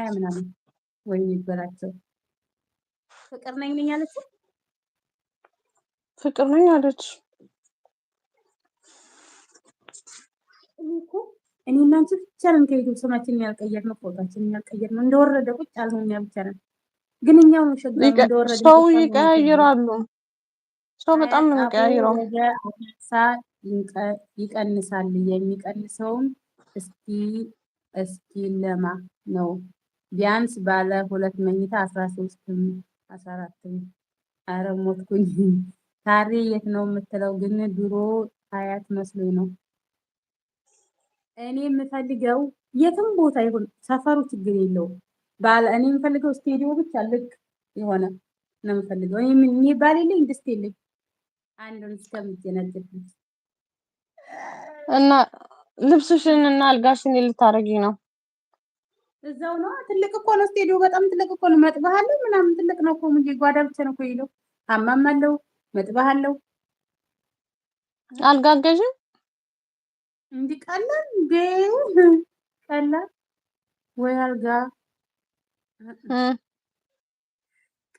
20 ምናምን ወይ ይበላቸው ፍቅር ነኝ አለች። ፍቅር ነኝ አለች። እኮ እኔ እና አንቺ ብቻ ነን ከዩቲዩብ ስማችንን ያልቀየርነው ፎቶአችንን ያልቀየርነው እንደወረደ ቁጭ ያልነው እኛ ብቻ ነን። ግን እኛው ነው ሸጋው እንደወረደ ሰው ይቀያይራሉ። ሰው በጣም ነው የሚቀያይረው። ወደ አሳ ይቀንሳል። የሚቀንሰውም እስኪ ለማ ነው ቢያንስ ባለ 2 መኝታ 13ም 14ም። ኧረ ሞትኩኝ። ታሬ የት ነው የምትለው? ግን ድሮ ሀያት መስሎኝ ነው። እኔ የምፈልገው የትም ቦታ ይሁን ሰፈሩ ችግር የለውም። እኔ የምፈልገው ስቴዲዮ ብቻ ልክ የሆነ ነው የምፈልገው። እኔ ባል የለኝ ድስት የለኝ አንዱን እስከምትጀነጅብኝ እና ልብስሽን እና አልጋሽን ልታረጊ ነው? እዛው ነው። ትልቅ እኮ ነው ስቴዲዮ፣ በጣም ትልቅ እኮ ነው። መጥባህ አለው ምናምን ትልቅ ነው እኮ እንጂ ጓዳ ብቻ ነው እኮ ይለው። ሀማም አለው፣ መጥባህ አለው። አልጋ አገዥም እንዲህ ቀላል እንዴ? ቀላል ወይ አልጋ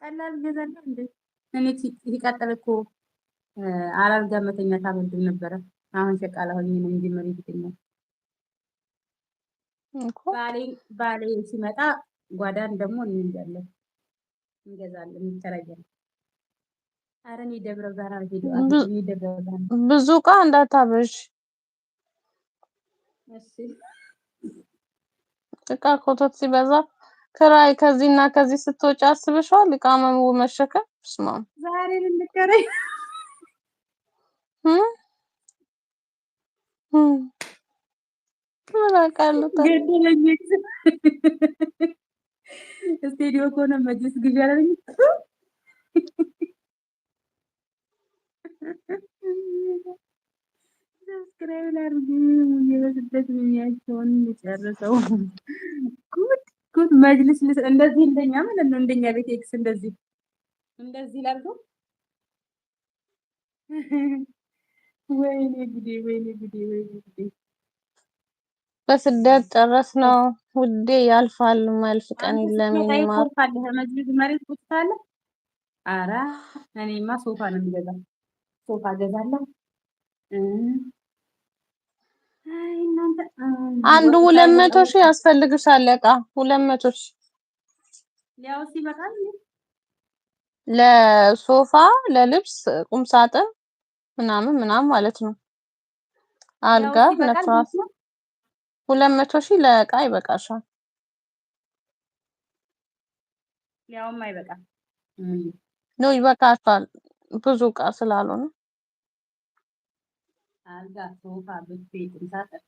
ቀላል ገዛለሁ እንዴ? እኔ ሲቀጥል እኮ አላልጋ መተኛት አልወድም ነበረ። አሁን ሸቃላ ሆኜ ነው እንጂ መሬት ይተኛል። ባሌ ሲመጣ ጓዳን ደግሞ እንይዛለን፣ እንገዛለን፣ እንከራያለን። ኧረ እኔ ደብረ ብርሃን አልሄድም። እኔ ደብረ ብርሃን ብዙ ዕቃ እንዳታበዥ። እሺ ዕቃ ኮተት ሲበዛ ክራይ ከዚህና ከዚህ ስትወጪ አስበሽዋል? ዕቃ መሸከም ስማም ዛሬ ልንከራይ ገደለኝ። ስቴዲዮ ከሆነ መጅልስ ግዢ አላለኝ። ሰብስክራይብ ላድርግ የበስደት የሚያቸውን ጨርሰው ጉድ መጅልስ እንደዚህ እንደኛ ማለት ነው። እንደኛ ቤት ኤክስ እንደዚህ ላድርገው። ወይኔ ጉዴ፣ ወይኔ ጉዴ፣ ወይኔ ጉዴ። በስደት ጨረስ ነው ውዴ። ያልፋል፣ ማያልፍ ቀን የለም። የሚማር መጅልስ መሬት ቁጭ ካለ ኧረ እኔማ ሶፋ ነው የምገዛው። ሶፋ ገዛለሁ። አንዱ 200 ሺህ ያስፈልግሻል። ዕቃ 200 ሺህ ያው ሲበቃል ለሶፋ፣ ለልብስ፣ ቁም ሳጥን ምናምን ማለት ነው። አልጋ ለትራስ 200 ሺህ ለዕቃ ይበቃሻል። ያውም አይበቃም ነው ይበቃሻል። ብዙ ዕቃ ስላልሆነ አልጋ፣ ሶፋ፣ ብፌ፣ ቁም ሳጥን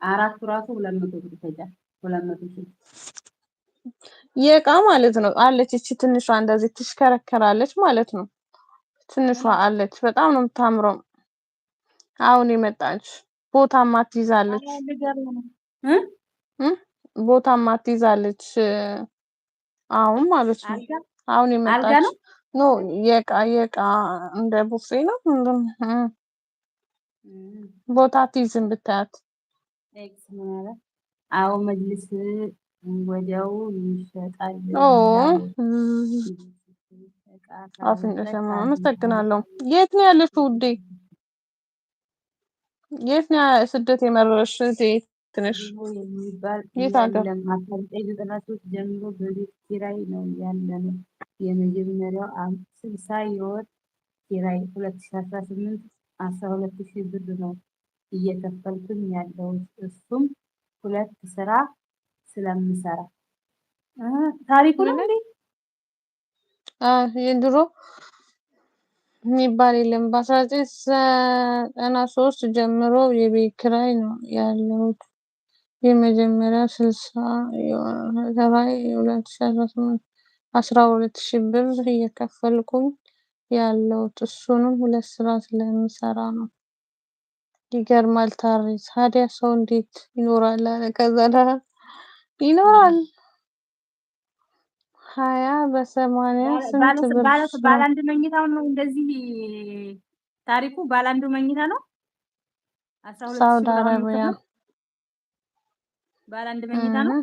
አራቱ ራሱ 200 ብር ይፈጃል። 200 ሺህ የዕቃ ማለት ነው። አለች እቺ ትንሿ እንደዚህ ትሽከረከራለች ማለት ነው። ትንሿ አለች፣ በጣም ነው የምታምረው። አሁን የመጣች ቦታማ ትይዛለች። ቦታማ ትይዛለች አሁን ማለት ነው። አሁን የመጣች ኖ የዕቃ እንደ ቡፌ ነው። ቦታ ትይዝም ብታያት። አዎ መጅልስ ወዲያው ይሸጣል። አፍንጫሽማ አመሰግናለሁ። የት ነው ያለሽው ውዴ? የት ነው ስደት የመረረሽ? የት ነሽ? የት ሀገር? 1993 ጀምሮ በቤት ኪራይ ነው ያለነው። የመጀመሪያው 60 የወር ኪራይ 2018 12,000 ብር ነው እየከፈልኩኝ ያለው። እሱም 2 ስራ ስለምሰራ ታሪኩ ነው እንዴ? የድሮ የሚባል የለም። በ1993 ጀምሮ የቤት ኪራይ ነው ያለሁት። የመጀመሪያ 60 የወራይ 2018 12,000 ብር እየከፈልኩኝ ያለሁት። እሱንም 2 ስራ ስለምሰራ ነው። ይገርማል። ታዲያ ሰው እንዴት ይኖራል? ከዛ ይኖራል 20 በ80 ስንት ብር? ባለ አንድ መኝታው ነው እንደዚህ ታሪኩ። ባለ አንዱ መኝታ ነው 12,000 ሳውዲ ብር አረቢያ። ባለ አንድ መኝታ ነው